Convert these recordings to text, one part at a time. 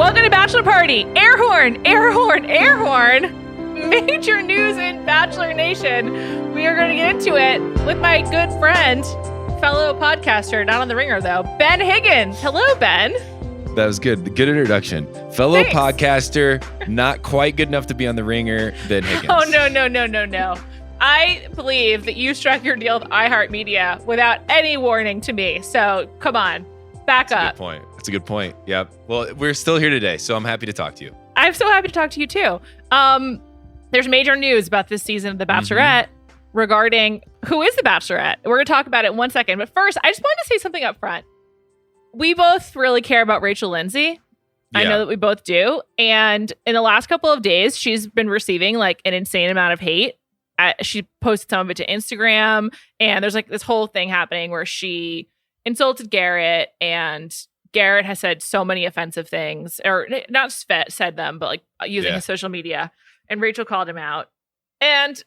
Welcome to Bachelor Party. Air horn, air horn, air horn. Major news in Bachelor Nation. We are going to get into it with my good friend, fellow podcaster, not on the ringer though, Ben Higgins. Hello, Ben. That was good. Good introduction. Fellow Thanks. Podcaster, not quite good enough to be on the ringer, Ben Higgins. Oh, no. I believe that you struck your deal with iHeartMedia without any warning to me. So come on, back up. That's a good point. Yep. Well, we're still here today, so I'm happy to talk to you. I'm so happy to talk to you too. There's major news about this season of The Bachelorette regarding who is the Bachelorette. We're going to talk about it in 1 second. But first, I just wanted to say something up front. We both really care about Rachel Lindsay. I know that we both do. And in the last couple of days, she's been receiving like an insane amount of hate. She posted some of it to Instagram, and there's like this whole thing happening where she insulted Garrett, and Garrett has said so many offensive things, or not said them, but like using his social media, and Rachel called him out. And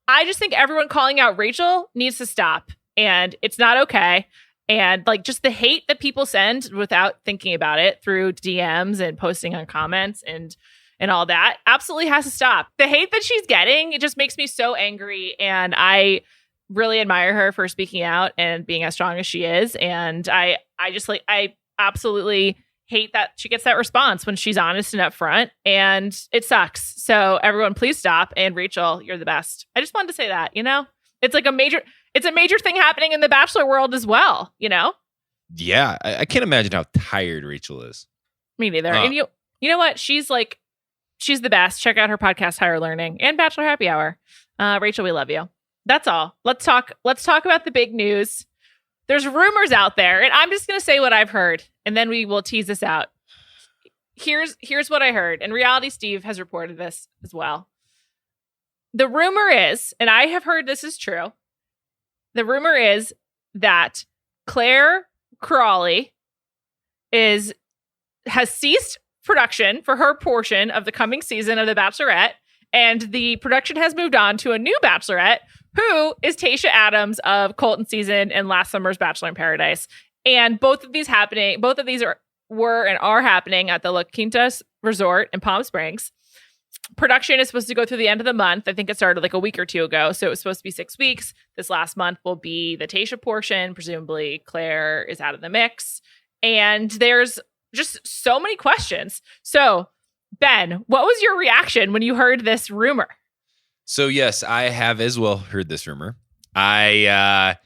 I just think everyone calling out Rachel needs to stop, and it's not okay. And like just the hate that people send without thinking about it through DMs and posting on comments and all that absolutely has to stop. The hate that she's getting, it just makes me so angry. And I really admire her for speaking out and being as strong as she is. And I absolutely hate that she gets that response when she's honest and upfront, and it sucks. So everyone, please stop. And Rachel, you're the best. I just wanted to say that, it's like a major thing happening in the Bachelor world as well, Yeah, I can't imagine how tired Rachel is. Me neither. And you know what? She's the best. Check out her podcast, Higher Learning, and Bachelor Happy Hour. Rachel, we love you. That's all. Let's talk about the big news. There's rumors out there, and I'm just going to say what I've heard, and then we will tease this out. Here's what I heard, and Reality Steve has reported this as well. The rumor is, and I have heard this is true, the rumor is that Claire Crawley has ceased production for her portion of the coming season of The Bachelorette, and the production has moved on to a new Bachelorette, who is Tayshia Adams of Colton Season and last summer's Bachelor in Paradise. And both of these were and are happening at the La Quinta Resort in Palm Springs. Production is supposed to go through the end of the month. I think it started like a week or two ago. So it was supposed to be 6 weeks. This last month will be the Tayshia portion. Presumably Claire is out of the mix. And there's just so many questions. So Ben, what was your reaction when you heard this rumor? So yes, I have as well heard this rumor. I'm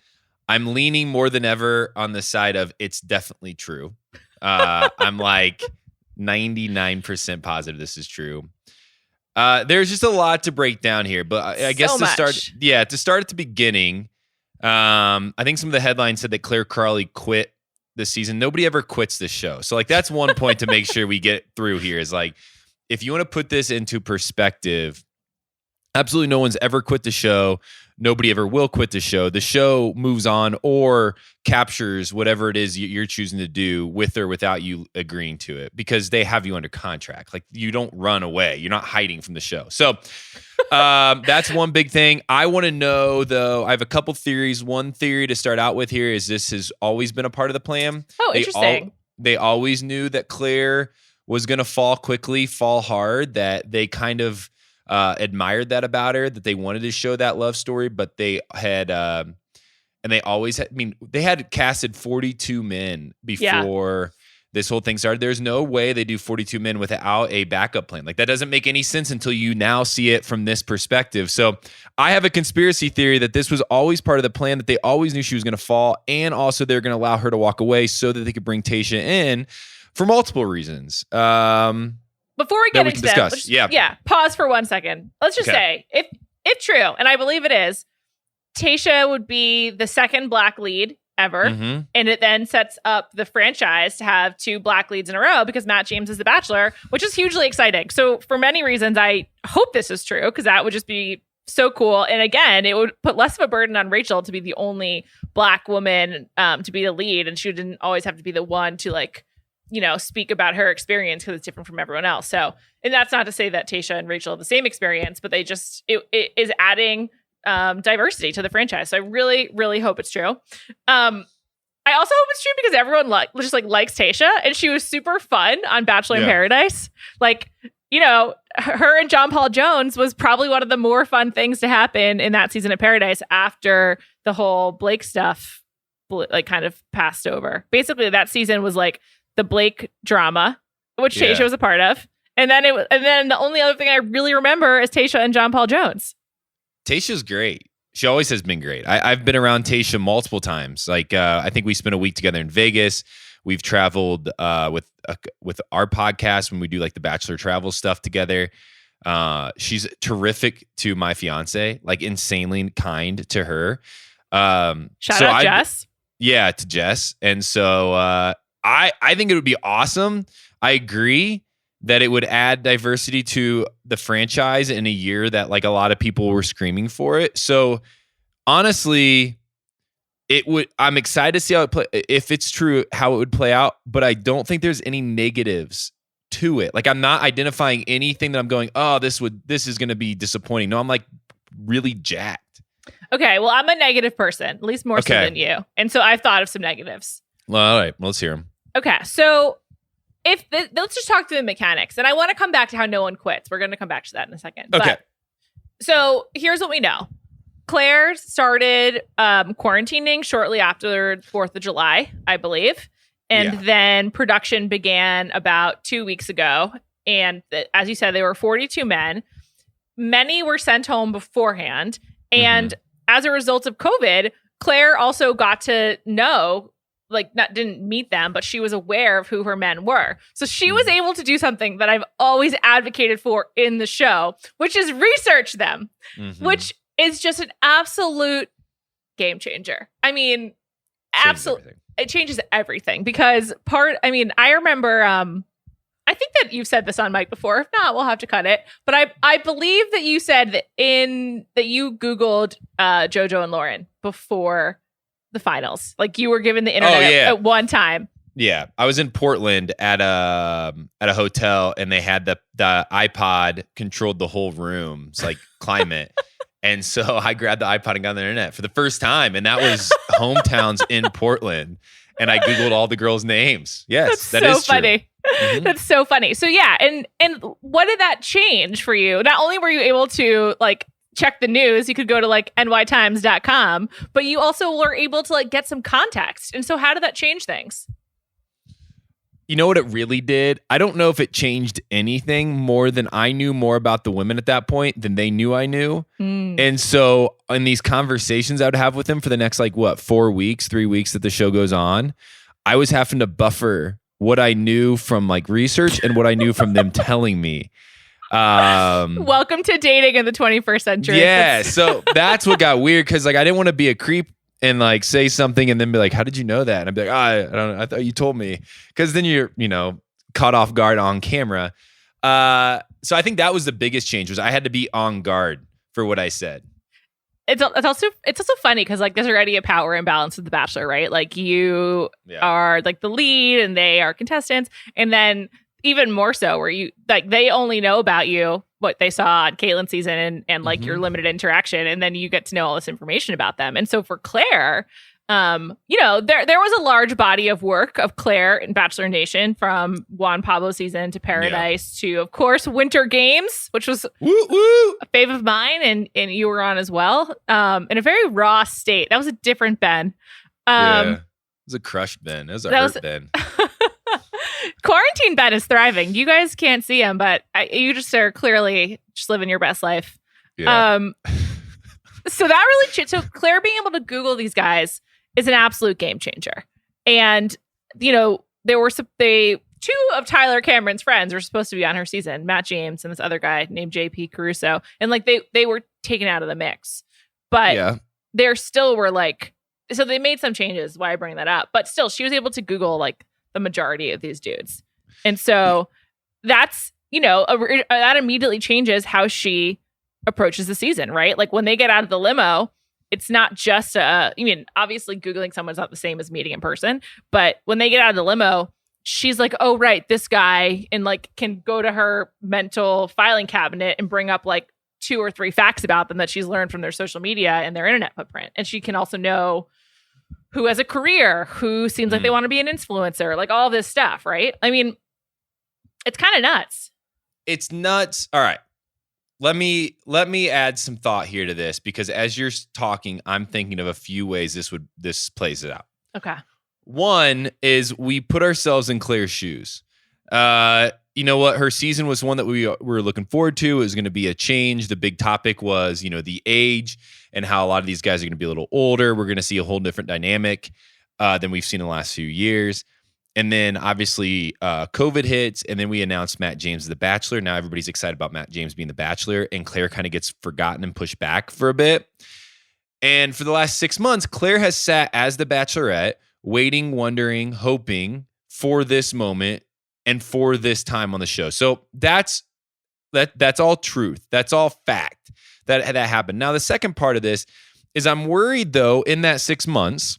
leaning more than ever on the side of it's definitely true. I'm like 99% positive this is true. There's just a lot to break down here, but I guess to start at the beginning, I think some of the headlines said that Claire Crawley quit this season. Nobody ever quits this show. So like that's one point to make sure we get through here is like, if you want to put this into perspective, absolutely no one's ever quit the show. Nobody ever will quit the show. The show moves on or captures whatever it is you're choosing to do with or without you agreeing to it because they have you under contract. Like you don't run away. You're not hiding from the show. So that's one big thing. I want to know, though, I have a couple theories. One theory to start out with here is this has always been a part of the plan. Oh, interesting. They always knew that Claire was going to fall quickly, fall hard, that they kind of admired that about her, that they wanted to show that love story, but they had, and they always had, they had casted 42 men before this whole thing started. There's no way they do 42 men without a backup plan. Like that doesn't make any sense until you now see it from this perspective. So I have a conspiracy theory that this was always part of the plan, that they always knew she was going to fall, and also they're going to allow her to walk away so that they could bring Tayshia in for multiple reasons. Before we get into that, pause for 1 second. Let's just say, if true, and I believe it is, Tayshia would be the second black lead ever, and it then sets up the franchise to have 2 black leads in a row because Matt James is the Bachelor, which is hugely exciting. So for many reasons, I hope this is true because that would just be so cool. And again, it would put less of a burden on Rachel to be the only black woman to be the lead, and she didn't always have to be the one to speak about her experience because it's different from everyone else. So, and that's not to say that Tayshia and Rachel have the same experience, but it is adding diversity to the franchise. So I really, really hope it's true. I I also hope it's true because everyone just likes Tayshia, and she was super fun on Bachelor in Paradise. Like, you know, her and John Paul Jones was probably one of the more fun things to happen in that season of Paradise after the whole Blake stuff like kind of passed over. Basically, that season was like the Blake drama, which Tayshia was a part of. And then the only other thing I really remember is Tayshia and John Paul Jones. Tayshia's great. She always has been great. I've been around Tayshia multiple times. Like I think we spent a week together in Vegas. We've traveled with our podcast when we do like the Bachelor travel stuff together. She's terrific to my fiance, like insanely kind to her. Shout out Jess. Yeah, to Jess. And so I think it would be awesome. I agree that it would add diversity to the franchise in a year that like a lot of people were screaming for it. So honestly, I'm excited to see how it play, if it's true, how it would play out, but I don't think there's any negatives to it. Like I'm not identifying anything that I'm going, oh, this is going to be disappointing. No, I'm like really jacked. Okay. Well, I'm a negative person, at least more so than you. And so I've thought of some negatives. Well, all right. Well, let's hear them. Okay. So let's just talk through the mechanics. And I want to come back to how no one quits. We're going to come back to that in a second. Okay. So here's what we know. Claire started quarantining shortly after 4th of July, I believe. And then production began about 2 weeks ago. And as you said, there were 42 men. Many were sent home beforehand. And as a result of COVID, Claire also got to know, like, didn't meet them, but she was aware of who her men were. So she was able to do something that I've always advocated for in the show, which is research them, which is just an absolute game changer. I mean, absolutely. It changes everything because I remember, I think that you've said this on mic before. If not, we'll have to cut it. But I believe that you said that you Googled JoJo and Lauren before the finals. Like you were given the internet at one time. Yeah. I was in Portland at a hotel and they had the iPod controlled the whole room. It's like climate. And so I grabbed the iPod and got on the internet for the first time. And that was hometowns in Portland. And I Googled all the girls' names. Yes, that is funny. True. That's so funny. So yeah, and what did that change for you? Not only were you able to like check the news, you could go to like nytimes.com, but you also were able to like get some context. And so how did that change things? You know what it really did? I don't know if it changed anything more than I knew more about the women at that point than they knew I knew. And so in these conversations I would have with them for the next 3 weeks that the show goes on, I was having to buffer what I knew from like research and what I knew from them telling me. Welcome to dating in the 21st century. Yeah. So that's what got weird. Cause like, I didn't want to be a creep and like say something and then be like, how did you know that? And I'd be like, I don't know. I thought you told me. Cause then you're, caught off guard on camera. So I think that was the biggest change was I had to be on guard for what I said. It's also funny because like there's already a power imbalance with The Bachelor, right? Like you are like the lead and they are contestants. And then even more so where you like they only know about you what they saw on Caitlin's season and like your limited interaction, and then you get to know all this information about them. And so for Claire, there was a large body of work of Claire in Bachelor Nation from Juan Pablo season to Paradise to, of course, Winter Games, which was a fave of mine, and you were on as well. In a very raw state. That was a different Ben. It was a crushed Ben. It was a hurt Ben. Quarantine Ben is thriving. You guys can't see him, but you just are clearly just living your best life. Yeah. So that really so Claire being able to Google these guys is an absolute game changer. And there were two of Tyler Cameron's friends were supposed to be on her season, Matt James and this other guy named JP Caruso, and like they were taken out of the mix, but there still were like, so they made some changes. Why I bring that up, but still she was able to Google like the majority of these dudes. And so that's, that immediately changes how she approaches the season, right? Like when they get out of the limo, it's not just obviously Googling someone's not the same as meeting in person, but when they get out of the limo, she's like, oh, right, this guy, and like can go to her mental filing cabinet and bring up like 2 or 3 facts about them that she's learned from their social media and their internet footprint. And she can also know who has a career, who seems like they want to be an influencer, like all this stuff, right? I mean, it's kind of nuts. It's nuts. All right. Let me add some thought here to this, because as you're talking, I'm thinking of a few ways this plays it out. Okay. One is we put ourselves in Claire's shoes. You know what? Her season was one that we were looking forward to. It was going to be a change. The big topic was, the age and how a lot of these guys are going to be a little older. We're going to see a whole different dynamic than we've seen in the last few years. And then obviously COVID hits, and then we announced Matt James as the Bachelor. Now everybody's excited about Matt James being the Bachelor, and Claire kind of gets forgotten and pushed back for a bit. And for the last 6 months, Claire has sat as the Bachelorette, waiting, wondering, hoping for this moment and for this time on the show. So that's all truth. That's all fact that happened. Now, the second part of this is I'm worried, though, in that 6 months,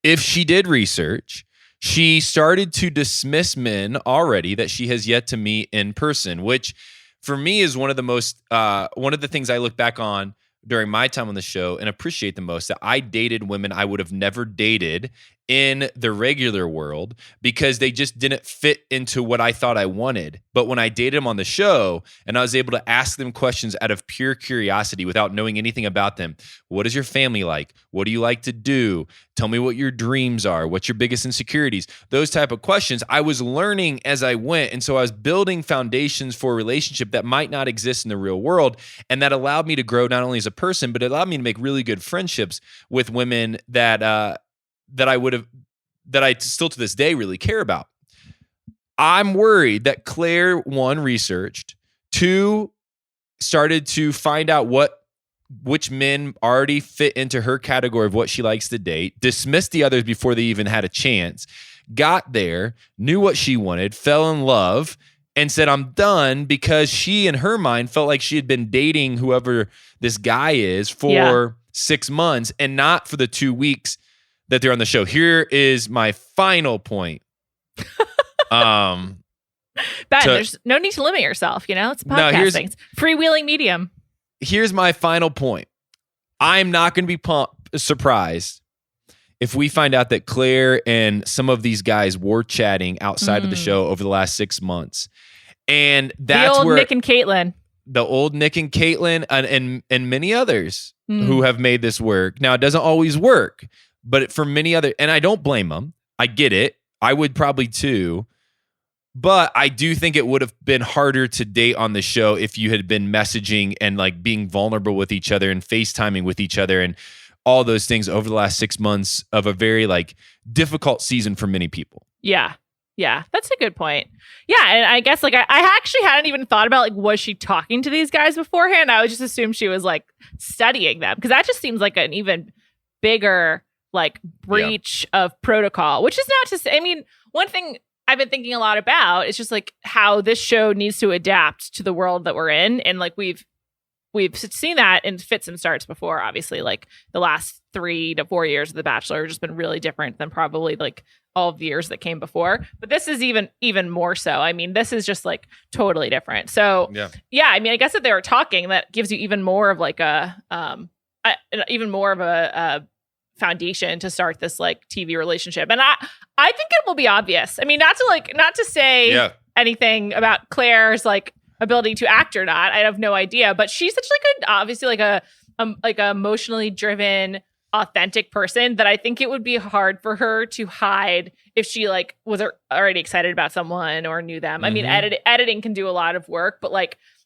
if she did research, she started to dismiss men already that she has yet to meet in person, which for me is one of the things I look back on during my time on the show and appreciate the most, that I dated women I would have never dated in the regular world because they just didn't fit into what I thought I wanted. But when I dated them on the show and I was able to ask them questions out of pure curiosity without knowing anything about them, what is your family like? What do you like to do? Tell me what your dreams are. What's your biggest insecurities? Those type of questions I was learning as I went. And so I was building foundations for a relationship that might not exist in the real world. And that allowed me to grow not only as a person, but it allowed me to make really good friendships with women that I still to this day really care about. I'm worried that Claire, one, researched, two, started to find out which men already fit into her category of what she likes to date, dismissed the others before they even had a chance, got there, knew what she wanted, fell in love, and said, I'm done, because she, in her mind, felt like she had been dating whoever this guy is for 6 months and not for the 2 weeks that they're on the show. Here is my final point. Ben, there's no need to limit yourself. It's podcasting. It's freewheeling medium. Here's my final point. I'm not going to be surprised if we find out that Claire and some of these guys were chatting outside of the show over the last 6 months. And that's the old where Nick and Caitlin. The old Nick and Caitlin and many others who have made this work. Now, it doesn't always work, but for many other, and I don't blame them. I get it. I would probably too. But I do think it would have been harder to date on the show if you had been messaging and like being vulnerable with each other and FaceTiming with each other and all those things over the last 6 months of a very difficult season for many people. Yeah. Yeah, that's a good point. Yeah, and I guess I actually hadn't even thought about was she talking to these guys beforehand? I would just assume she was studying them, because that just seems like an even bigger breach of protocol, which is not to say, one thing I've been thinking a lot about is just how this show needs to adapt to the world that we're in. And we've seen that in fits and starts before. Obviously, the last 3 to 4 years of The Bachelor have just been really different than probably all of the years that came before. But this is even more so. This is just totally different. So yeah, I guess if they were talking, that gives you even more of a foundation to start this TV relationship. And I think it will be obvious. Not to say anything about Claire's ability to act or not. I have no idea, but she's such obviously a emotionally driven, authentic person that I think it would be hard for her to hide if she was already excited about someone or knew them. Editing can do a lot of work, but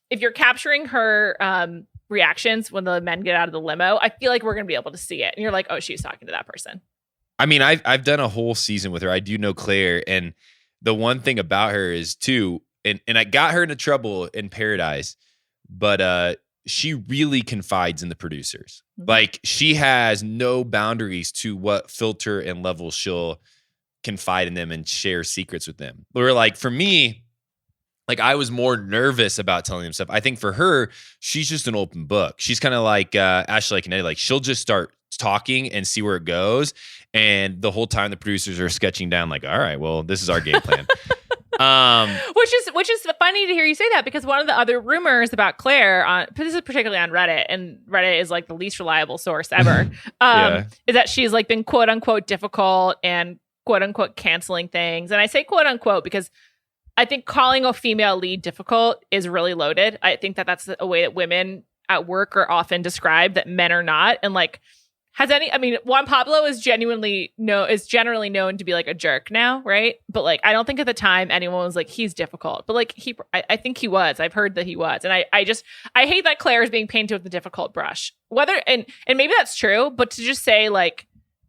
if you're capturing her reactions when the men get out of the limo, I feel we're gonna be able to see it, and you're oh, she's talking to that person. I've done a whole season with her. I do know Claire, and the one thing about her is too, and I got her into trouble in Paradise, but she really confides in the producers. She has no boundaries to what filter and level she'll confide in them and share secrets with them. Where for me, I was more nervous about telling them stuff. I think for her, she's just an open book. She's kind of like Ashley and Eddie. She'll just start talking and see where it goes. And the whole time the producers are sketching down all right, well, this is our game plan. Which is funny to hear you say that, because one of the other rumors about Claire this is particularly on Reddit, and Reddit is like the least reliable source ever, is that she's like been quote unquote difficult and quote unquote canceling things. And I say quote unquote because I think calling a female lead difficult is really loaded. I think that that's a way that women at work are often described, that men are not. And like, Juan Pablo is generally known to be like a jerk now, right? But like, I don't think at the time anyone was like, he's difficult. But like, I think he was. I've heard that he was. And I hate that Claire is being painted with the difficult brush. And maybe that's true, but to just say like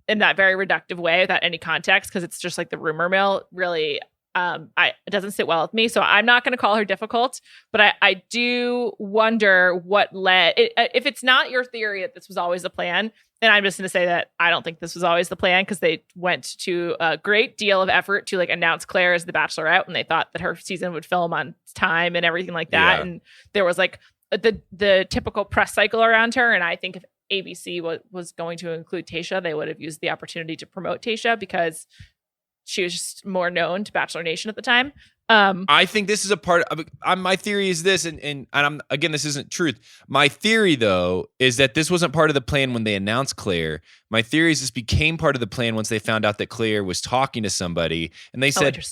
in that very reductive way without any context, because it's just like the rumor mill, really, it doesn't sit well with me. So I'm not going to call her difficult, but I do wonder what led, if it's not your theory that this was always the plan, then I'm just going to say that I don't think this was always the plan, because they went to a great deal of effort to like announce Claire as the Bachelorette when they thought that her season would film on time and everything like that. Yeah. And there was like the typical press cycle around her. And I think if ABC was going to include Tayshia, they would have used the opportunity to promote Tayshia, because she was just more known to Bachelor Nation at the time. I think this is a part of my theory is this, and I'm, again, this isn't truth. My theory, though, is that this wasn't part of the plan when they announced Claire. My theory is this became part of the plan once they found out that Claire was talking to somebody, and they said,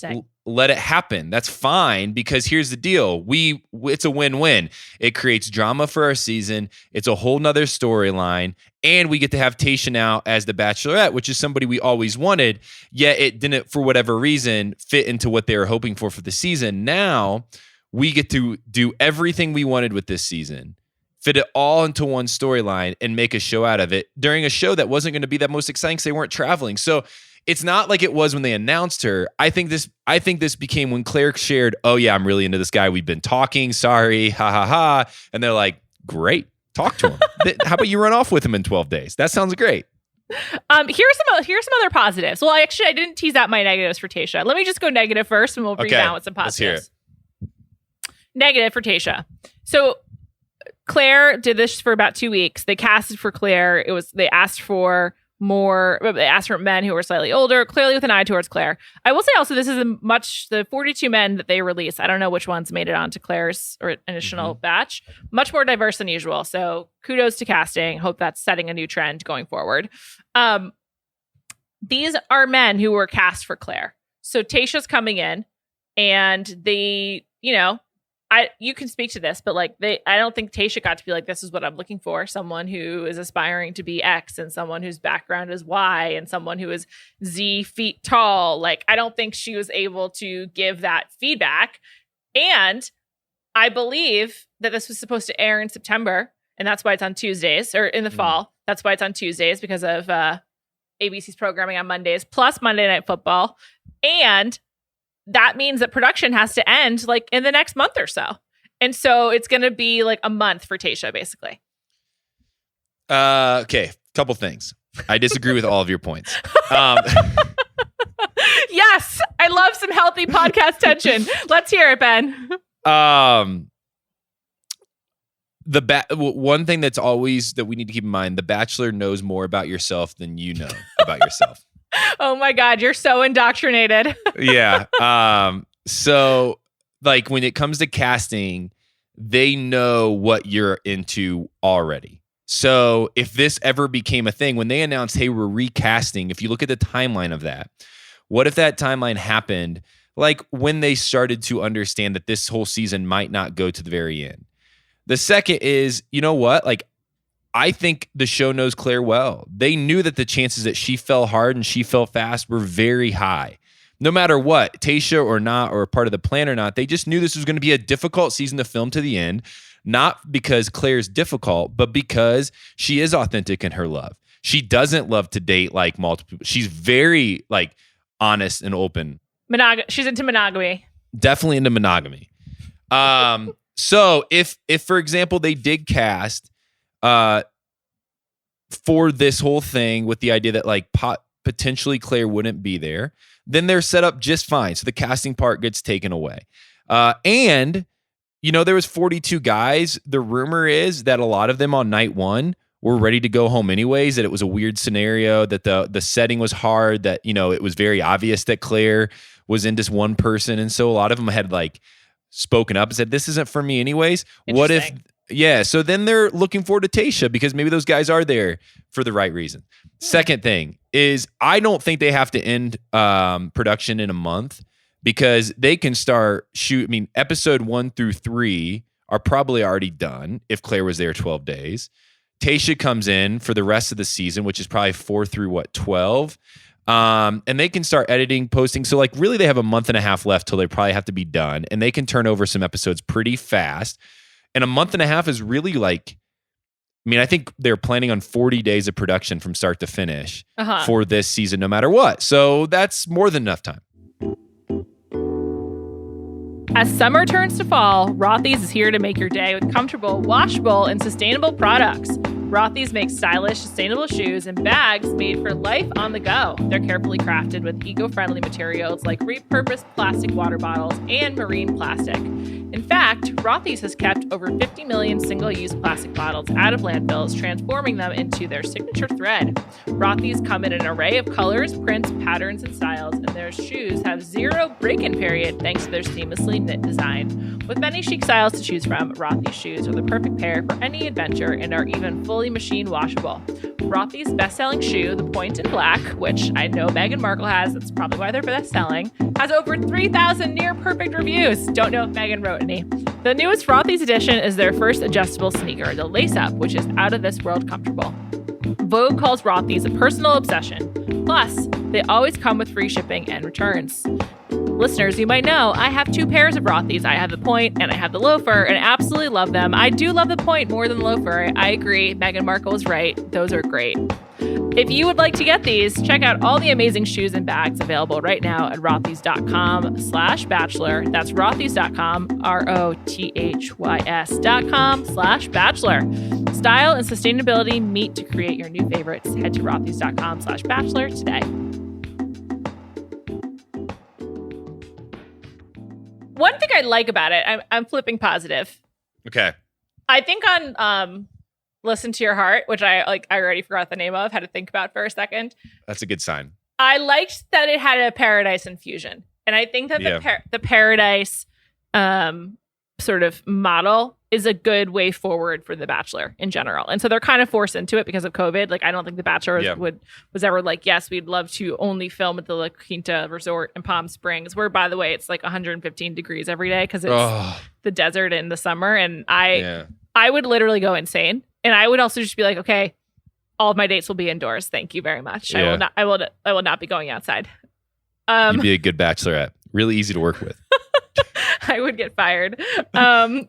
let it happen. That's fine, because here's the deal. It's a win-win. It creates drama for our season. It's a whole nother storyline. And we get to have Tayshia now as the Bachelorette, which is somebody we always wanted, yet it didn't, for whatever reason, fit into what they were hoping for the season. Now we get to do everything we wanted with this season, fit it all into one storyline, and make a show out of it during a show that wasn't going to be that most exciting because they weren't traveling. So it's not like it was when they announced her. I think this became when Claire shared, "Oh yeah, I'm really into this guy. We've been talking. Sorry, ha ha ha." And they're like, "Great. Talk to him. How about you run off with him in 12 days? That sounds great." Here's some other positives. Well, I didn't tease out my negatives for Tayshia. Let me just go negative first, and we'll bring down with some positives. Negative for Tayshia. So Claire did this for about 2 weeks. They casted for Claire. They asked for men who were slightly older, clearly with an eye towards Claire. I will say also, this is the 42 men that they released. I don't know which ones made it onto Claire's or initial batch. Much more diverse than usual. So kudos to casting. Hope that's setting a new trend going forward. These are men who were cast for Claire. So Tayshia's coming in, and they, you can speak to this, but like I don't think Tayshia got to be like, this is what I'm looking for. Someone who is aspiring to be X, and someone whose background is Y, and someone who is Z feet tall. Like, I don't think she was able to give that feedback. And I believe that this was supposed to air in September, and that's why it's on Tuesdays, or in the fall. That's why it's on Tuesdays, because of ABC's programming on Mondays, plus Monday Night Football. And that means that production has to end like in the next month or so. And so it's going to be like a month for Tayshia, basically. Okay. Couple things. I disagree with all of your points. Yes. I love some healthy podcast tension. Let's hear it, Ben. One thing that we need to keep in mind, The Bachelor knows more about yourself than you know about yourself. Oh my God, you're so indoctrinated. Yeah. So like when it comes to casting, they know what you're into already. So if this ever became a thing, when they announced, hey, we're recasting, if you look at the timeline of that, what if that timeline happened like when they started to understand that this whole season might not go to the very end? The second is, you know what? Like, I think the show knows Claire well. They knew that the chances that she fell hard and she fell fast were very high. No matter what, Tayshia or not, or part of the plan or not, they just knew this was going to be a difficult season to film to the end. Not because Claire's difficult, but because she is authentic in her love. She doesn't love to date like multiple people. She's very like honest and open. She's into monogamy. Definitely into monogamy. So if for example they did cast for this whole thing with the idea that like potentially Claire wouldn't be there, then they're set up just fine. So the casting part gets taken away. And there was 42 guys. The rumor is that a lot of them on night one were ready to go home anyways, that it was a weird scenario, that the setting was hard, that, it was very obvious that Claire was into one person. And so a lot of them had like spoken up and said, this isn't for me anyways. What if, so then they're looking forward to Tayshia because maybe those guys are there for the right reason. Second thing is I don't think they have to end production in a month because they can start episode 1 through 3 are probably already done if Claire was there 12 days. Tayshia comes in for the rest of the season, which is probably 4 through 12. And they can start editing, posting. So like really they have a month and a half left till they probably have to be done. And they can turn over some episodes pretty fast. And a month and a half is really like, I think they're planning on 40 days of production from start to finish for this season, no matter what. So that's more than enough time. As summer turns to fall, Rothy's is here to make your day with comfortable, washable, and sustainable products. Rothy's makes stylish, sustainable shoes and bags made for life on the go. They're carefully crafted with eco-friendly materials like repurposed plastic water bottles and marine plastic. In fact, Rothy's has kept over 50 million single-use plastic bottles out of landfills, transforming them into their signature thread. Rothy's come in an array of colors, prints, patterns, and styles, and their shoes have zero break-in period thanks to their seamlessly knit design. With many chic styles to choose from, Rothy's shoes are the perfect pair for any adventure and are even fully machine washable. Rothy's best-selling shoe, the Point in Black, which I know Meghan Markle has, that's probably why they're best-selling, has over 3,000 near-perfect reviews. Don't know if Meghan wrote any. The newest Rothy's edition is their first adjustable sneaker, the Lace Up, which is out of this world comfortable. Vogue calls Rothy's a personal obsession. Plus, they always come with free shipping and returns. Listeners, you might know I have 2 pairs of Rothy's. I have the Point and I have the Loafer, and I absolutely love them. I do love the Point more than the Loafer. I agree. Meghan Markle is right. Those are great. If you would like to get these, check out all the amazing shoes and bags available right now at rothys.com/bachelor. That's rothys.com, rothys.com/bachelor. Style and sustainability meet to create your new favorites. Head to rothys.com/bachelor today. One thing I like about it, I'm flipping positive. Okay. I think on Listen to Your Heart, which I already forgot the name of, had to think about for a second. That's a good sign. I liked that it had a paradise infusion. And I think that the paradise sort of model is a good way forward for The Bachelor in general. And so they're kind of forced into it because of COVID. Like, I don't think The Bachelor was ever like, yes, we'd love to only film at the La Quinta Resort in Palm Springs, where, by the way, it's like 115 degrees every day because it's the desert in the summer. And I would literally go insane. And I would also just be like, okay, all of my dates will be indoors. Thank you very much. Yeah. I will not be going outside. You'd be a good bachelorette. Really easy to work with. I would get fired. And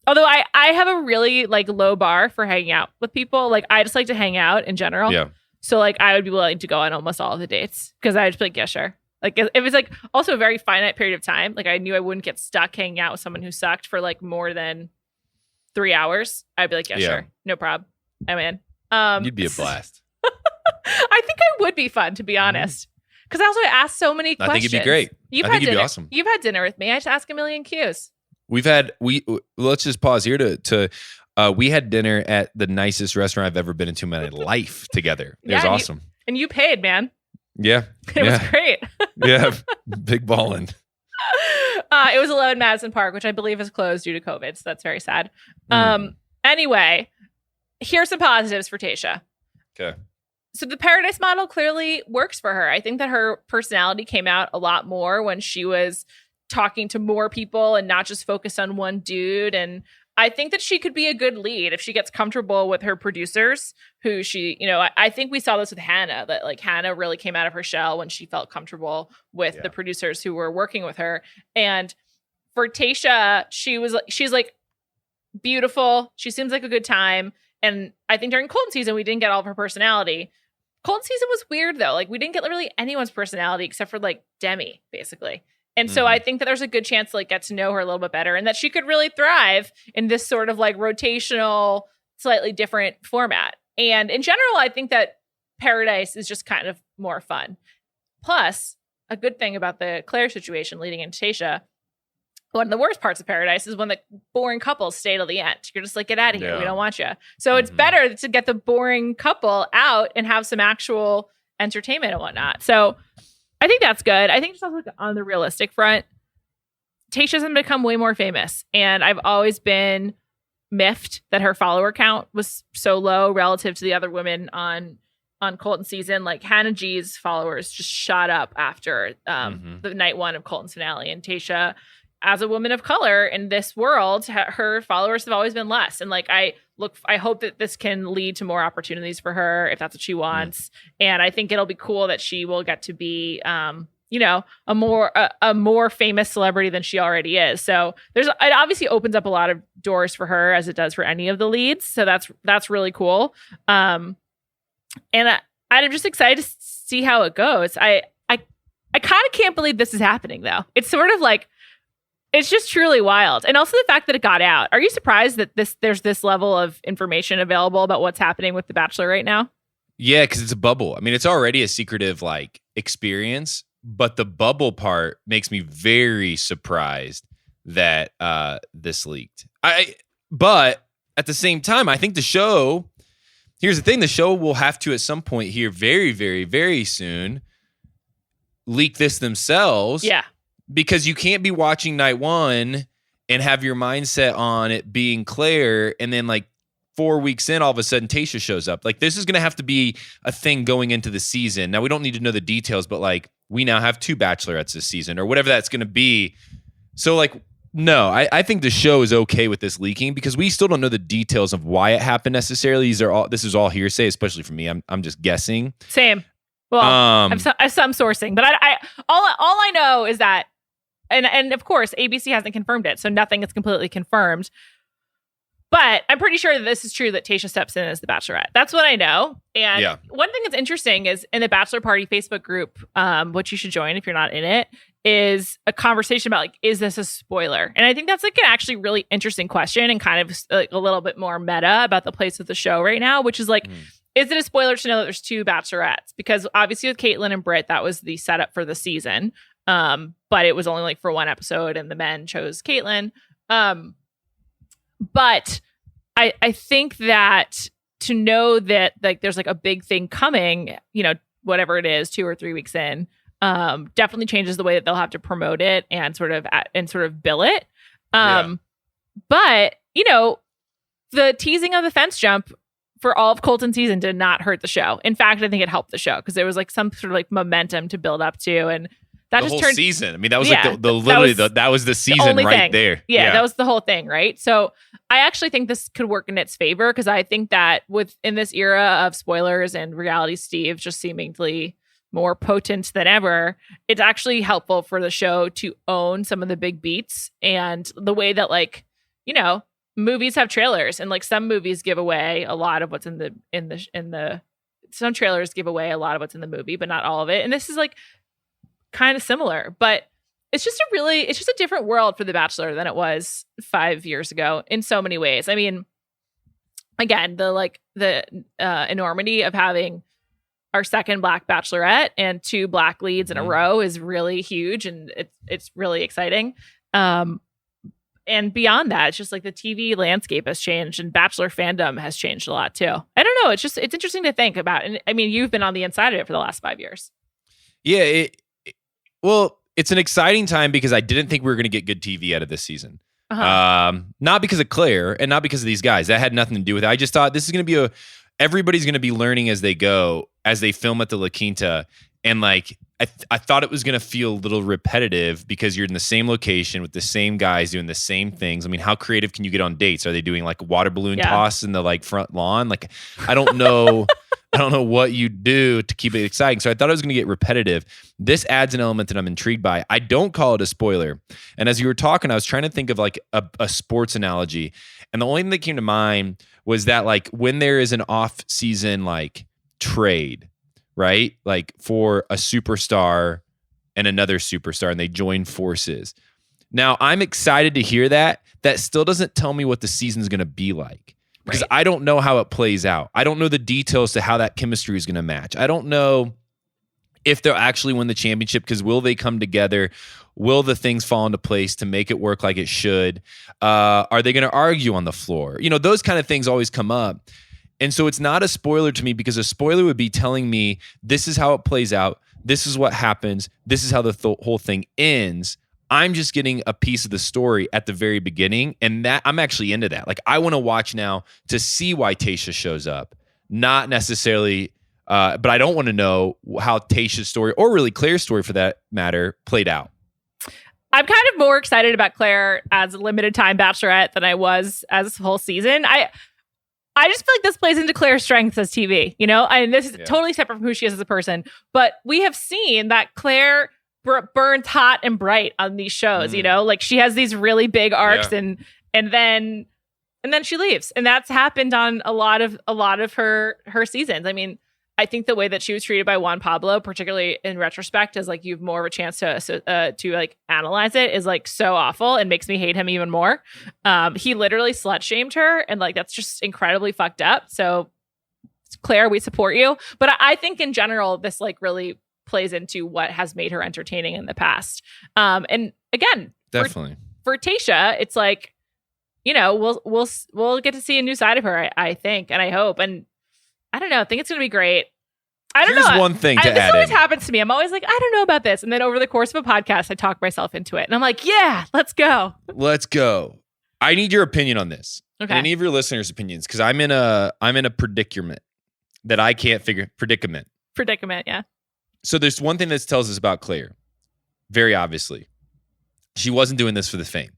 although I have a really like low bar for hanging out with people, like I just like to hang out in general. Yeah. So like I would be willing to go on almost all of the dates because I would just be like, yeah, sure. Like if it's like also a very finite period of time, like I knew I wouldn't get stuck hanging out with someone who sucked for like more than 3 hours. I'd be like, yeah, sure. No problem. I'm in. You'd be a blast. I think I would be fun, to be honest. Because I also asked so many questions. I think it'd be great. I think it'd be awesome. You've had dinner with me. I just ask a million Qs. Let's just pause here to we had dinner at the nicest restaurant I've ever been into in my life together. It was awesome. And you paid, man. Yeah. It was great. Yeah. Big ballin'. It was 11 Madison Park, which I believe is closed due to COVID. So that's very sad. Anyway, here's some positives for Tayshia. Okay. So the paradise model clearly works for her. I think that her personality came out a lot more when she was talking to more people and not just focused on one dude. And I think that she could be a good lead if she gets comfortable with her producers, who she, I think we saw this with Hannah, that like Hannah really came out of her shell when she felt comfortable with the producers who were working with her. And for Tayshia, she's like beautiful. She seems like a good time. And I think during Colton season, we didn't get all of her personality. Colton season was weird though. Like we didn't get really anyone's personality except for like Demi, basically. And so I think that there's a good chance to like get to know her a little bit better and that she could really thrive in this sort of like rotational, slightly different format. And in general, I think that Paradise is just kind of more fun. Plus, a good thing about the Claire situation leading into Tayshia, one of the worst parts of Paradise is when the boring couples stay till the end. You're just like, get out of here. We don't want you. So it's better to get the boring couple out and have some actual entertainment and whatnot. So I think that's good. I think just also on the realistic front, Tayshia's become way more famous, and I've always been miffed that her follower count was so low relative to the other women on Colton season. Like Hannah G's followers just shot up after the night one of Colton's finale, and Tayshia, as a woman of color in this world, her followers have always been less. And like I hope that this can lead to more opportunities for her if that's what she wants. And I think it'll be cool that she will get to be a more famous celebrity than she already is. So it obviously opens up a lot of doors for her, as it does for any of the leads. So that's really cool. And I'm just excited to see how it goes. I kind of can't believe this is happening though. It's sort of like, it's just truly wild. And also the fact that it got out. Are you surprised that there's this level of information available about what's happening with The Bachelor right now? Yeah, because it's a bubble. I mean, it's already a secretive like experience, but the bubble part makes me very surprised that this leaked. But at the same time, I think the show, here's the thing, the show will have to at some point here very, very, very soon leak this themselves. Yeah. Because you can't be watching night one and have your mindset on it being Claire, and then like 4 weeks in, all of a sudden Tayshia shows up. Like this is going to have to be a thing going into the season. Now we don't need to know the details, but like we now have 2 bachelorettes this season or whatever that's going to be. So like, no, I think the show is okay with this leaking because we still don't know the details of why it happened necessarily. This is all hearsay, especially for me. I'm just guessing. Same. Well, I've some sourcing, but all I know is that. And of course, ABC hasn't confirmed it, so nothing is completely confirmed. But I'm pretty sure that this is true, that Tayshia steps in as the Bachelorette. That's what I know. And one thing that's interesting is in the Bachelor Party Facebook group, which you should join if you're not in it, is a conversation about like, is this a spoiler? And I think that's like an actually really interesting question and kind of like a little bit more meta about the place of the show right now, which is like, is it a spoiler to know that there's 2 Bachelorettes? Because obviously with Caitlyn and Britt, that was the setup for the season. But it was only like for 1 episode and the men chose Caitlyn. But I think that to know that like there's like a big thing coming, whatever it is, 2 or 3 weeks in, definitely changes the way that they'll have to promote it and sort of bill it. But the teasing of the fence jump for all of Colton's season did not hurt the show. In fact, I think it helped the show because there was like some sort of like momentum to build up to, and that the just whole turned season. I mean, that was like that was the season right thing. There. Yeah, that was the whole thing, right? So I actually think this could work in its favor because I think that in this era of spoilers and reality Steve just seemingly more potent than ever, it's actually helpful for the show to own some of the big beats and the way that like, movies have trailers, and like some movies give away a lot of what's in the some trailers give away a lot of what's in the movie, but not all of it. And this is like kind of similar, but it's just a different world for The Bachelor than it was 5 years ago in so many ways. I mean, again, the enormity of having our second Black Bachelorette and 2 Black leads in a row is really huge, and it's really exciting. And beyond that, it's just like the TV landscape has changed and Bachelor fandom has changed a lot too. I don't know. It's interesting to think about. And I mean, you've been on the inside of it for the last 5 years. Yeah. Well, it's an exciting time because I didn't think we were going to get good TV out of this season. Not because of Claire and not because of these guys. That had nothing to do with it. I just thought this is going to be everybody's going to be learning as they go, as they film at the La Quinta. And like, I thought it was going to feel a little repetitive because you're in the same location with the same guys doing the same things. I mean, how creative can you get on dates? Are they doing like a water balloon toss in the like front lawn? Like, I don't know. I don't know what you do to keep it exciting. So I thought it was going to get repetitive. This adds an element that I'm intrigued by. I don't call it a spoiler. And as you were talking, I was trying to think of like a sports analogy. And the only thing that came to mind was that like when there is an off-season like trade, right? Like for a superstar and another superstar, and they join forces. Now, I'm excited to hear that. That still doesn't tell me what the season's going to be like. Because I don't know how it plays out. I don't know the details to how that chemistry is going to match. I don't know if they'll actually win the championship because will they come together? Will the things fall into place to make it work like it should? Are they going to argue on the floor? Those kind of things always come up. And so it's not a spoiler to me because a spoiler would be telling me this is how it plays out. This is what happens. This is how the whole thing ends. I'm just getting a piece of the story at the very beginning, and that I'm actually into that. Like, I want to watch now to see why Tayshia shows up, not necessarily, but I don't want to know how Tayshia's story, or really Claire's story for that matter, played out. I'm kind of more excited about Claire as a limited time Bachelorette than I was as this whole season. I just feel like this plays into Claire's strengths as TV, and this is totally separate from who she is as a person. But we have seen that Claire burns hot and bright on these shows, like she has these really big arcs and then she leaves. And that's happened on a lot of her seasons. I mean, I think the way that she was treated by Juan Pablo, particularly in retrospect, as like you have more of a chance to like analyze it, is like so awful and makes me hate him even more. He literally slut shamed her, and like that's just incredibly fucked up. So Claire, we support you. But I think in general, this like really plays into what has made her entertaining in the past. And again, definitely for Tayshia, it's like, we'll get to see a new side of her, I think, and I hope. And I don't know. I think it's going to be great. I don't know. Here's one thing to add. This always happens to me. I'm always like, I don't know about this. And then over the course of a podcast, I talk myself into it. And I'm like, yeah, let's go. Let's go. I need your opinion on this. Okay. Any of your listeners' opinions, because I'm in a predicament that I can't figure. Predicament, yeah. So there's one thing that tells us about Claire. Very obviously, she wasn't doing this for the fame.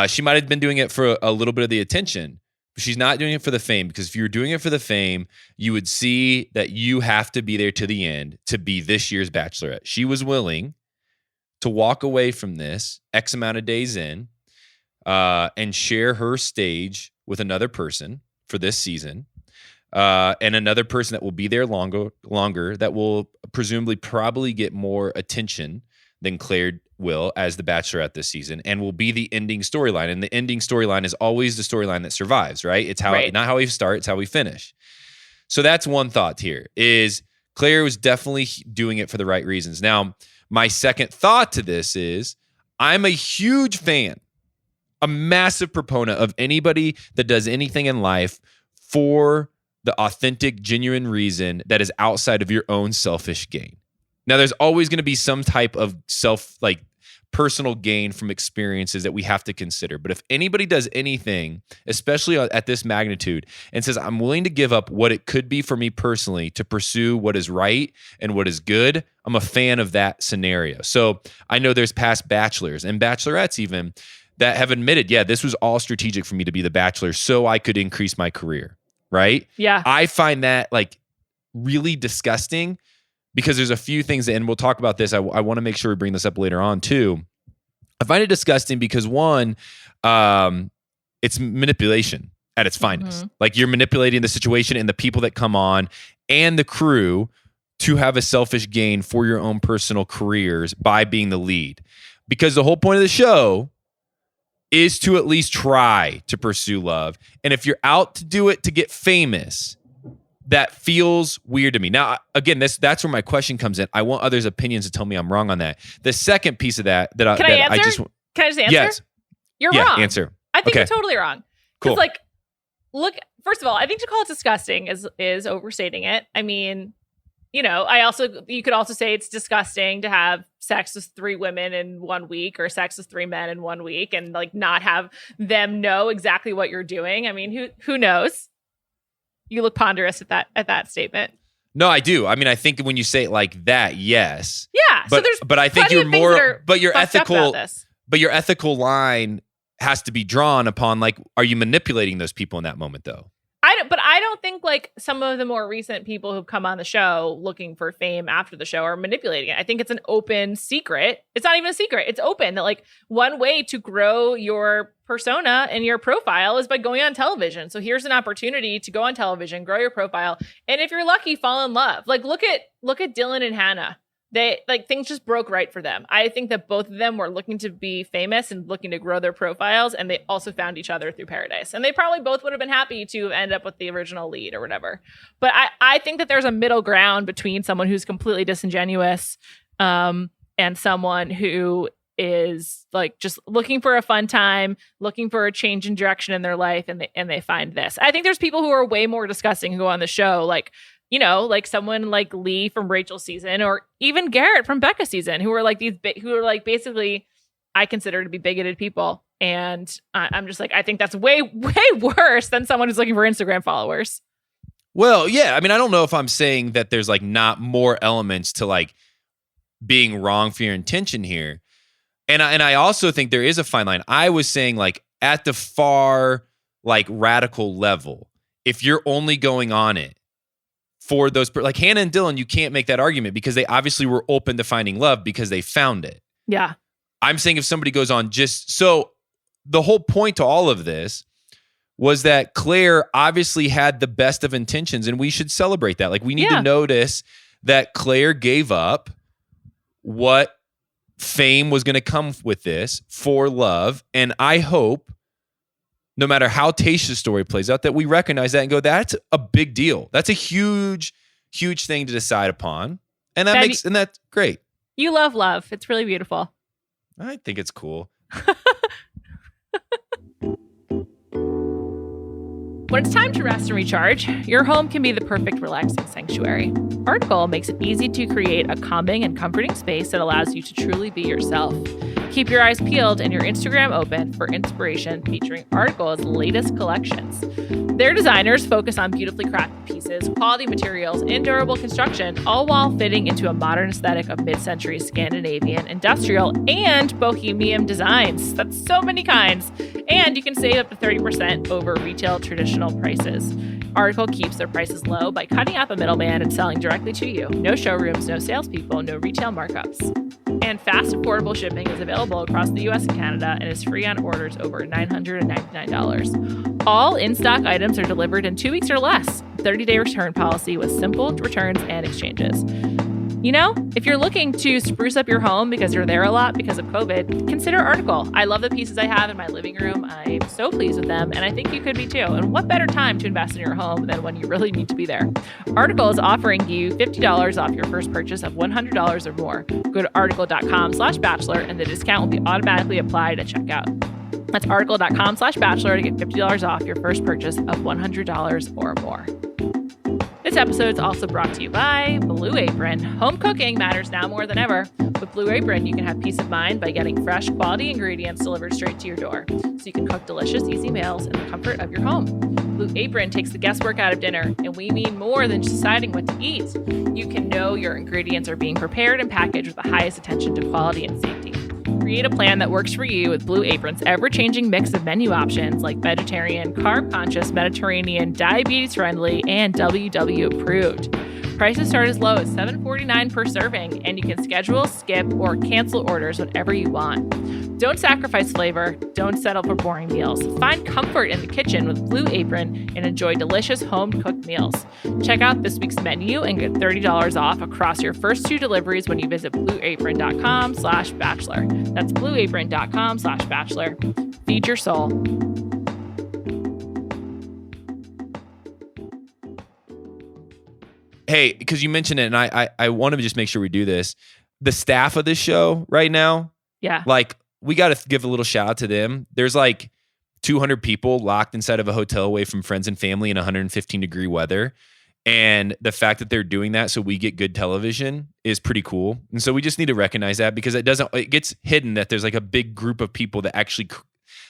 She might have been doing it for a little bit of the attention. She's not doing it for the fame, because if you were doing it for the fame, you would see that you have to be there to the end to be this year's Bachelorette. She was willing to walk away from this X amount of days in and share her stage with another person for this season, and another person that will be there longer, that will presumably probably get more attention than Claire will as the Bachelorette this season, and will be the ending storyline. And the ending storyline is always the storyline that survives, right? It's not how we start, it's how we finish. So that's one thought here, is Claire was definitely doing it for the right reasons. Now, my second thought to this is, I'm a huge fan, a massive proponent of anybody that does anything in life for the authentic, genuine reason that is outside of your own selfish gain. Now, there's always going to be some type of personal gain from experiences that we have to consider. But if anybody does anything, especially at this magnitude, and says, I'm willing to give up what it could be for me personally to pursue what is right and what is good, I'm a fan of that scenario. So I know there's past bachelors and bachelorettes even that have admitted, this was all strategic for me to be the bachelor so I could increase my career, right? Yeah. I find that like really disgusting, because there's a few things, and we'll talk about this. I want to make sure we bring this up later on too. I find it disgusting because one, it's manipulation at its finest. Like, you're manipulating the situation and the people that come on and the crew to have a selfish gain for your own personal careers by being the lead. Because the whole point of the show is to at least try to pursue love. And if you're out to do it to get famous, that feels weird to me. Now, again, that's where my question comes in. I want others' opinions to tell me I'm wrong on that. The second piece of that Can I just answer? Yes. You're wrong. Answer. I think you're totally wrong. Cool. Like, look, first of all, I think to call it disgusting is overstating it. I mean, you could also say it's disgusting to have sex with 3 women in 1 week, or sex with 3 men in 1 week, and like not have them know exactly what you're doing. I mean, who knows? You look ponderous at that statement. No, I do. I mean, I think when you say it like that, yes. Yeah. But I think you're more. But your ethical line has to be drawn upon, like, are you manipulating those people in that moment, though? I don't think like some of the more recent people who've come on the show looking for fame after the show are manipulating it. I think it's an open secret. It's not even a secret. It's open that like one way to grow your persona and your profile is by going on television. So here's an opportunity to go on television, grow your profile, and if you're lucky, fall in love. Like look at Dylan and Hannah. They like things just broke right for them. I think that both of them were looking to be famous and looking to grow their profiles, and they also found each other through Paradise. And they probably both would have been happy to end up with the original lead or whatever. But I think that there's a middle ground between someone who's completely disingenuous and someone who is like just looking for a fun time, looking for a change in direction in their life, and they find this. I think there's people who are way more disgusting who go on the show, like like someone like Lee from Rachel's season, or even Garrett from Becca's season, who are like who are like basically I consider to be bigoted people. And I'm just like, I think that's way, way worse than someone who's looking for Instagram followers. Well, yeah. I mean, I don't know if I'm saying that there's like not more elements to like being wrong for your intention here. And I also think there is a fine line. I was saying like at the far like radical level, if you're only going on it for those, like Hannah and Dylan, you can't make that argument because they obviously were open to finding love because they found it. Yeah. I'm saying if somebody goes on just so the whole point to all of this was that Claire obviously had the best of intentions and we should celebrate that. Like we need to notice that Claire gave up what fame was going to come with this for love. And I hope no matter how Tayshia's story plays out that we recognize that and go, that's a big deal. That's a huge, huge thing to decide upon. And that and that's great. You love love. It's really beautiful. I think it's cool. When it's time to rest and recharge, your home can be the perfect relaxing sanctuary. Article makes it easy to create a calming and comforting space that allows you to truly be yourself. Keep your eyes peeled and your Instagram open for inspiration featuring Article's latest collections. Their designers focus on beautifully crafted pieces, quality materials, and durable construction, all while fitting into a modern aesthetic of mid-century Scandinavian, industrial, and bohemian designs. That's so many kinds. And you can save up to 30% over retail traditional prices. Article keeps their prices low by cutting out the middleman and selling directly to you. No showrooms, no salespeople, no retail markups. And fast, affordable shipping is available across the US and Canada and is free on orders over $999. All in-stock items are delivered in 2 weeks or less. 30-day return policy with simple returns and exchanges. You know, if you're looking to spruce up your home because you're there a lot because of COVID, consider Article. I love the pieces I have in my living room. I'm so pleased with them, and I think you could be too. And what better time to invest in your home than when you really need to be there? Article is offering you $50 off your first purchase of $100 or more. Go to article.com/bachelor, and the discount will be automatically applied at checkout. That's article.com/bachelor to get $50 off your first purchase of $100 or more. This episode is also brought to you by Blue Apron. Home cooking matters now more than ever. With Blue Apron, you can have peace of mind by getting fresh, quality ingredients delivered straight to your door, so you can cook delicious, easy meals in the comfort of your home. Blue Apron takes the guesswork out of dinner, and we mean more than just deciding what to eat. You can know your ingredients are being prepared and packaged with the highest attention to quality and safety. Create a plan that works for you with Blue Apron's ever-changing mix of menu options like vegetarian, carb-conscious, Mediterranean, diabetes-friendly, and WW approved. Prices start as low as $7.49 per serving, and you can schedule, skip, or cancel orders whenever you want. Don't sacrifice flavor. Don't settle for boring meals. Find comfort in the kitchen with Blue Apron and enjoy delicious home-cooked meals. Check out this week's menu and get $30 off across your first 2 deliveries when you visit blueapron.com/bachelor. That's blueapron.com/bachelor. Feed your soul. Hey, because you mentioned it, and I want to just make sure we do this. The staff of this show right now, like we got to give a little shout out to them. There's like 200 people locked inside of a hotel away from friends and family in 115-degree weather. And the fact that they're doing that so we get good television is pretty cool. And so we just need to recognize that because it gets hidden that there's like a big group of people that actually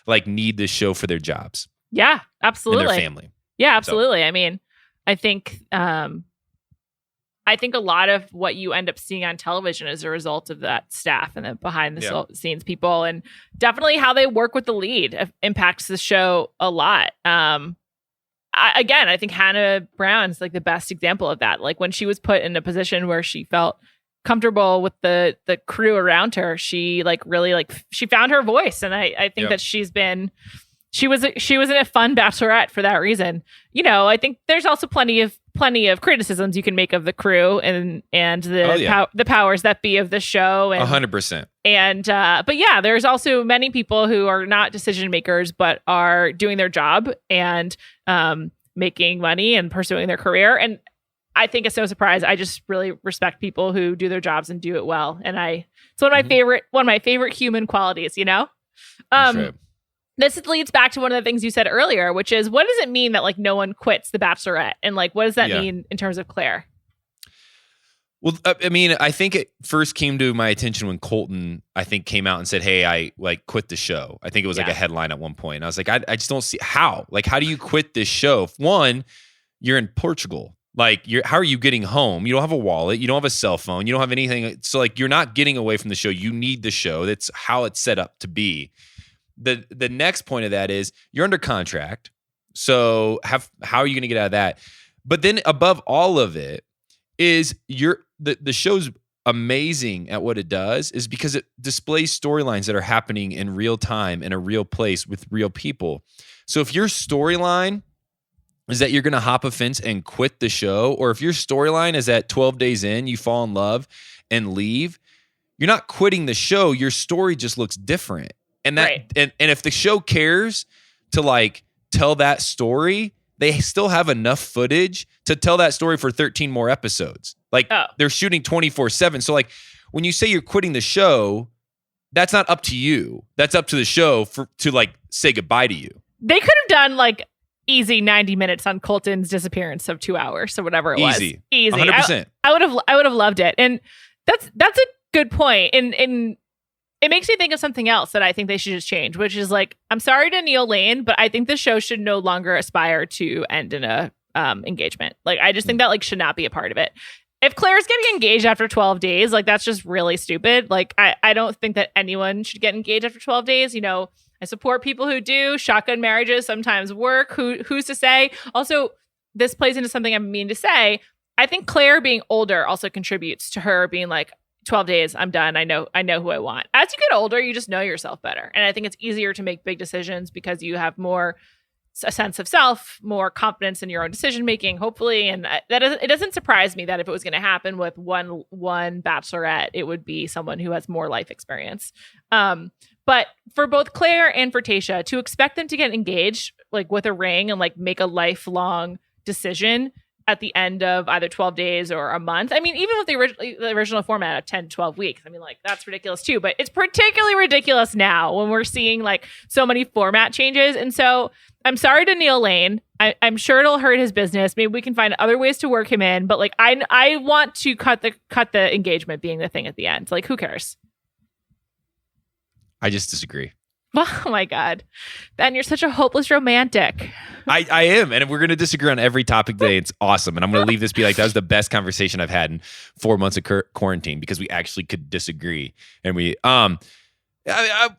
like need this show for their jobs. Yeah, absolutely. And their family. Yeah, absolutely. So. I mean, I think a lot of what you end up seeing on television is a result of that staff and the behind the scenes people, and definitely how they work with the lead impacts the show a lot. I think Hannah Brown's like the best example of that. Like when she was put in a position where she felt comfortable with the crew around her, she like really like she found her voice, and I think that she was in a fun Bachelorette for that reason. You know, I think there's also plenty of criticisms you can make of the crew and the powers that be of the show. And 100%. And but yeah, there's also many people who are not decision makers but are doing their job and making money and pursuing their career. And I think it's no surprise. I just really respect people who do their jobs and do it well. And it's one of my favorite human qualities. You know. Right. this leads back to one of the things you said earlier, which is, what does it mean that like no one quits The Bachelorette? And like, what does that mean in terms of Claire? Well, I mean, I think it first came to my attention when Colton, I think, came out and said, hey, I like quit the show. I think it was like a headline at one point. And I was like, I just don't see how. Like, how do you quit this show? One, you're in Portugal. Like, how are you getting home? You don't have a wallet. You don't have a cell phone. You don't have anything. So like, you're not getting away from the show. You need the show. That's how it's set up to be. The next point of that is you're under contract. So how are you going to get out of that? But then above all of it is the show's amazing at what it does is because it displays storylines that are happening in real time in a real place with real people. So if your storyline is that you're going to hop a fence and quit the show, or if your storyline is that 12 days in, you fall in love and leave, you're not quitting the show. Your story just looks different. And that, and if the show cares to like tell that story, they still have enough footage to tell that story for 13 more episodes. Like they're shooting 24/7. So like when you say you're quitting the show, that's not up to you. That's up to the show to like say goodbye to you. They could have done like easy 90 minutes on Colton's disappearance of 2 hours or whatever it was. Easy. 100%. I would have loved it. And that's a good point. And it makes me think of something else that I think they should just change, which is like, I'm sorry to Neil Lane, but I think the show should no longer aspire to end in a engagement. Like, I just think that like should not be a part of it. If Claire's getting engaged after 12 days, like that's just really stupid. Like, I don't think that anyone should get engaged after 12 days. You know, I support people who do. Shotgun marriages sometimes work. Who's to say? Also, this plays into something I mean to say. I think Claire being older also contributes to her being like, 12 days, I'm done. I know who I want. As you get older, you just know yourself better. And I think it's easier to make big decisions because you have more a sense of self, more confidence in your own decision making, hopefully. And it doesn't surprise me that if it was going to happen with one Bachelorette, it would be someone who has more life experience. But for both Claire and for Tayshia, to expect them to get engaged like with a ring and like make a lifelong decision at the end of either 12 days or a month. I mean, even with the original format of 10 to 12 weeks, I mean, like that's ridiculous too, but it's particularly ridiculous now when we're seeing like so many format changes. And so I'm sorry to Neil Lane. I'm sure it'll hurt his business. Maybe we can find other ways to work him in, but like, I want to cut the engagement being the thing at the end. Like, who cares? I just disagree. Oh my God. Ben, you're such a hopeless romantic. I am. And if we're going to disagree on every topic today, it's awesome. And I'm going to leave this be like, that was the best conversation I've had in 4 months of quarantine because we actually could disagree. And I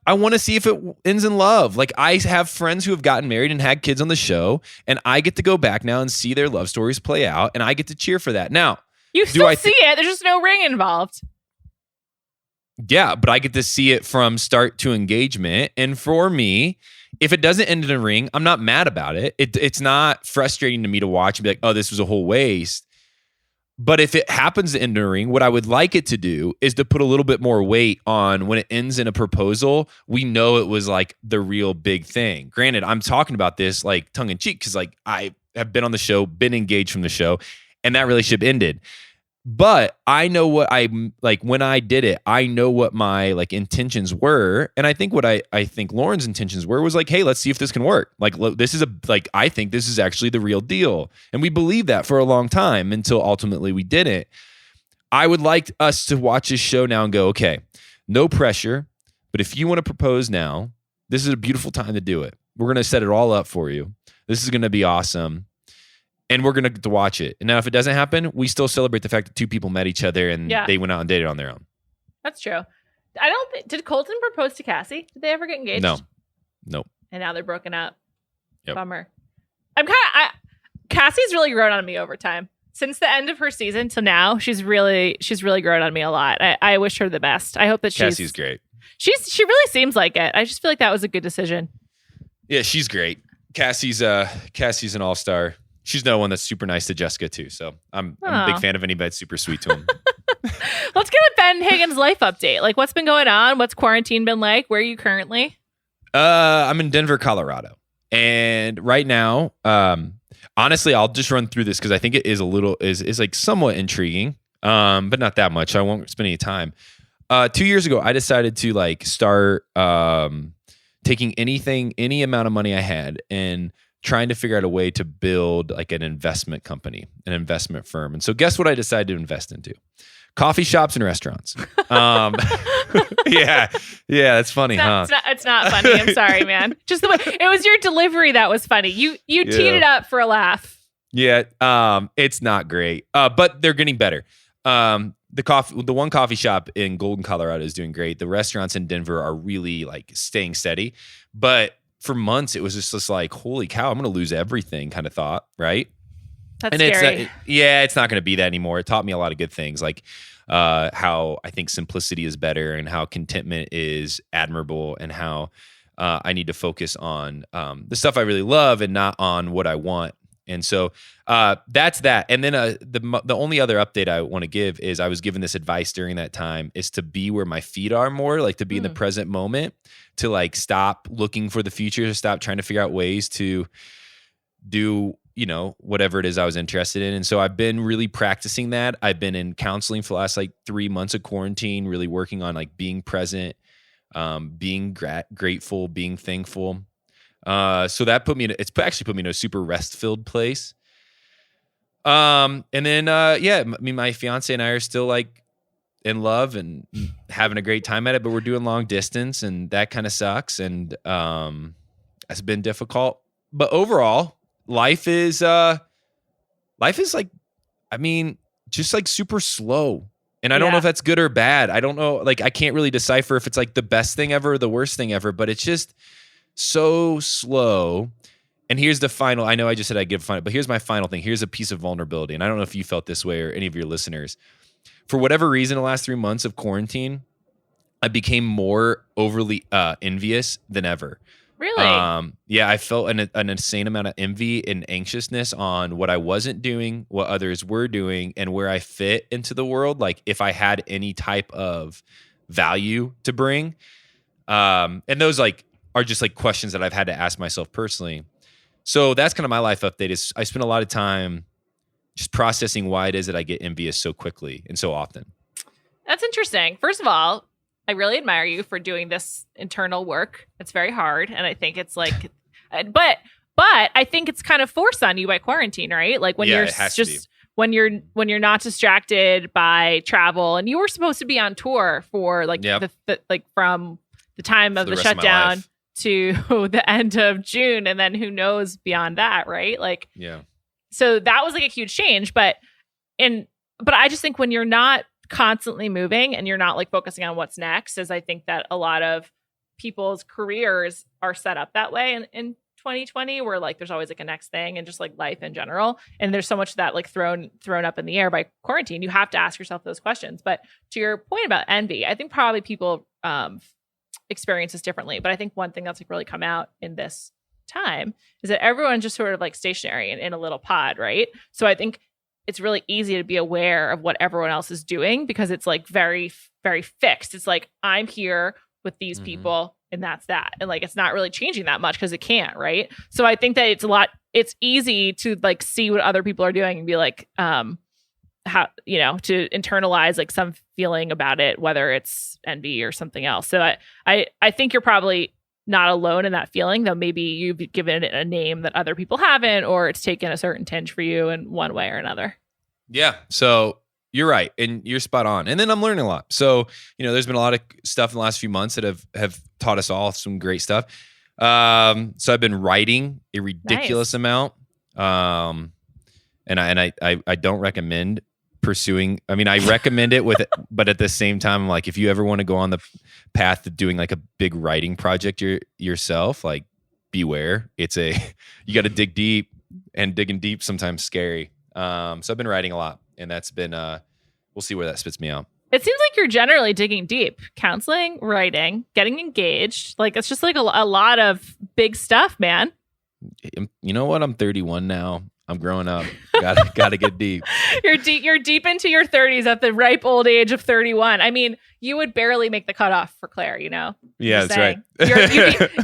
want to see if it ends in love. Like, I have friends who have gotten married and had kids on the show, and I get to go back now and see their love stories play out, and I get to cheer for that. Now, you still see it. There's just no ring involved. Yeah, but I get to see it from start to engagement. And for me, if it doesn't end in a ring, I'm not mad about it. It's not frustrating to me to watch and be like, oh, this was a whole waste. But if it happens to end in a ring, what I would like it to do is to put a little bit more weight on when it ends in a proposal. We know it was like the real big thing. Granted, I'm talking about this like tongue in cheek because like I have been on the show, been engaged from the show, and that relationship ended. But I know what I like when I did it. I know what my like intentions were, and I think what I think Lauren's intentions were was like, hey, let's see if this can work. Like, this is I think this is actually the real deal, and we believed that for a long time until ultimately we didn't. I would like us to watch this show now and go, okay, no pressure, but if you want to propose now, this is a beautiful time to do it. We're gonna set it all up for you. This is gonna be awesome. And we're going to get to watch it. And now if it doesn't happen, we still celebrate the fact that two people met each other and they went out and dated on their own. That's true. Did Colton propose to Cassie? Did they ever get engaged? No. Nope. And now they're broken up. Yep. Bummer. Cassie's really grown on me over time. Since the end of her season to now, she's really grown on me a lot. I wish her the best. I hope that Cassie's great. She really seems like it. I just feel like that was a good decision. Yeah, she's great. Cassie's an all-star. She's the one that's super nice to Jessica too. So I'm a big fan of anybody that's super sweet to him. Let's get a Ben Higgins life update. Like, what's been going on? What's quarantine been like? Where are you currently? I'm in Denver, Colorado. And right now, honestly, I'll just run through this because I think it is is like somewhat intriguing, but not that much. I won't spend any time. 2 years ago, I decided to like start taking any amount of money I had and trying to figure out a way to build like an investment company, an investment firm. And so guess what I decided to invest into? Coffee shops and restaurants. Yeah, that's funny, huh? It's not funny. I'm sorry, man. Just the way it was your delivery that was funny. You teed it up for a laugh. Yeah, it's not great, but they're getting better. The one coffee shop in Golden, Colorado is doing great. The restaurants in Denver are really like staying steady. But for months, it was just this like, holy cow, I'm going to lose everything kind of thought, right? That's and scary. It's not going to be that anymore. It taught me a lot of good things, like how I think simplicity is better and how contentment is admirable and how I need to focus on the stuff I really love and not on what I want. And so that's that. And then the only other update I want to give is I was given this advice during that time is to be where my feet are more, like to be in the present moment, to like stop looking for the future, to stop trying to figure out ways to do, whatever it is I was interested in. And so I've been really practicing that. I've been in counseling for the last like 3 months of quarantine, really working on like being present, being grateful, being thankful. So that it's actually put me in a super rest-filled place. And then, my fiance and I are still like in love and having a great time at it, but we're doing long distance and that kind of sucks. And, it's been difficult, but overall life is like, just like super slow. And I don't know if that's good or bad. I don't know. Like, I can't really decipher if it's like the best thing ever or the worst thing ever, but it's just so slow. And here's the final, I know I just said I'd give a final, but here's my final thing. Here's a piece of vulnerability. And I don't know if you felt this way or any of your listeners. For whatever reason, the last 3 months of quarantine, I became more overly envious than ever. Really? I felt an insane amount of envy and anxiousness on what I wasn't doing, what others were doing, and where I fit into the world. Like if I had any type of value to bring. And those like are just like questions that I've had to ask myself personally. So that's kind of my life update is I spend a lot of time just processing why it is that I get envious so quickly and so often. That's interesting. First of all, I really admire you for doing this internal work. It's very hard. And I think it's like, but I think it's kind of forced on you by quarantine, right? Like when you're just, when you're not distracted by travel and you were supposed to be on tour for like like from the time of the shutdown to the end of June. And then who knows beyond that, right? Like, so that was like a huge change, but I just think when you're not constantly moving and you're not like focusing on what's next, is I think that a lot of people's careers are set up that way in 2020, where like there's always like a next thing and just like life in general. And there's so much that like thrown up in the air by quarantine. You have to ask yourself those questions. But to your point about envy, I think probably people experience this differently. But I think one thing that's like really come out in this time is that everyone's just sort of like stationary in a little pod, right? So I think it's really easy to be aware of what everyone else is doing because it's like very, very fixed. It's like, I'm here with these people and that's that. And like, it's not really changing that much because it can't, right? So I think that it's easy to like see what other people are doing and be like, how, to internalize like some feeling about it, whether it's envy or something else. So I think you're probably not alone in that feeling, though maybe you've given it a name that other people haven't, or it's taken a certain tinge for you in one way or another. Yeah. So you're right. And you're spot on. And then I'm learning a lot. So, there's been a lot of stuff in the last few months that have taught us all some great stuff. So I've been writing a ridiculous amount. And I don't recommend pursuing. I mean, I recommend it but at the same time, like if you ever want to go on the path of doing like a big writing project yourself, like beware. You got to dig deep, and digging deep sometimes scary. So I've been writing a lot, and that's been, we'll see where that spits me out. It seems like you're generally digging deep. Counseling, writing, getting engaged. Like it's just like a lot of big stuff, man. You know what? I'm 31 now. I'm growing up. Gotta get deep. You're deep into your 30s at the ripe old age of 31. I mean, you would barely make the cutoff for Claire, Yeah, that's right.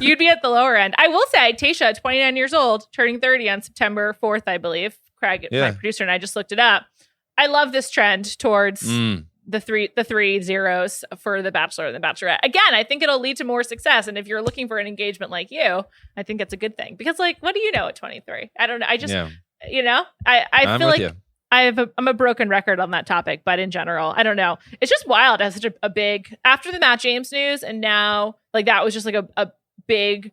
You'd be at the lower end. I will say, Tasha, 29 years old, turning 30 on September 4th, I believe. Craig, my producer, and I just looked it up. I love this trend towards the three zeros for the Bachelor and the Bachelorette. Again, I think it'll lead to more success. And if you're looking for an engagement like you, I think it's a good thing because like, what do you know at 23? I don't know. I just, you know, I feel like you. I'm a broken record on that topic, but in general, I don't know. It's just wild. It has such a big, after the Matt James news. And now like that was just like a big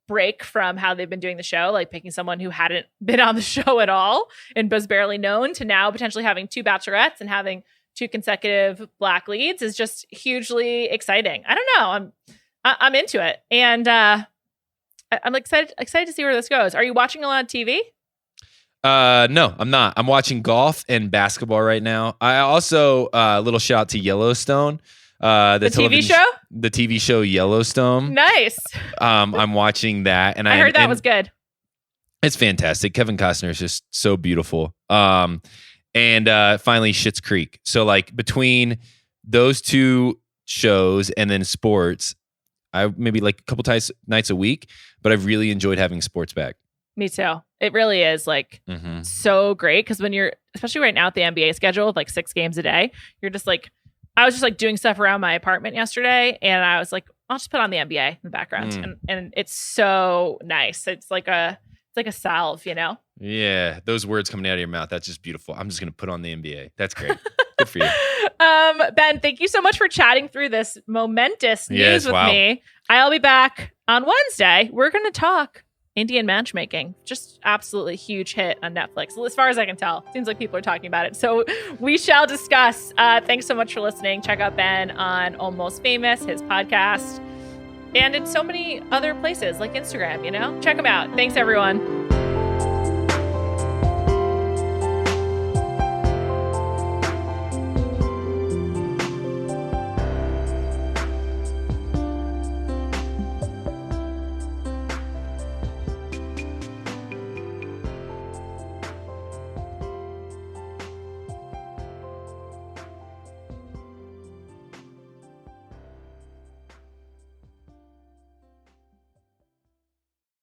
break from how they've been doing the show, like picking someone who hadn't been on the show at all and was barely known to now potentially having 2 bachelorettes and having 2 consecutive Black leads is just hugely exciting. I don't know. I'm into it. And I'm excited to see where this goes. Are you watching a lot of TV? No, I'm not. I'm watching golf and basketball right now. I also, little shout out to Yellowstone. The TV show? The TV show Yellowstone. Nice. I'm watching that. And I heard that was good. It's fantastic. Kevin Costner is just so beautiful. And finally Schitt's Creek. So like between those 2 shows and then sports, I maybe like a couple nights a week, but I've really enjoyed having sports back. Me too. It really is like so great because when you're, especially right now at the NBA schedule with like 6 games a day, you're just like, I was just like doing stuff around my apartment yesterday and I was like, I'll just put on the NBA in the background and it's so nice. It's like a salve, you know? Yeah. Those words coming out of your mouth. That's just beautiful. I'm just going to put on the NBA. That's great. Good for you. Ben, thank you so much for chatting through this momentous news with me. I'll be back on Wednesday. We're going to talk Indian matchmaking, just absolutely huge hit on Netflix. As far as I can tell, seems like people are talking about it. So we shall discuss. Thanks so much for listening. Check out Ben on Almost Famous, his podcast, and in so many other places like Instagram, you know? Check him out. Thanks, everyone.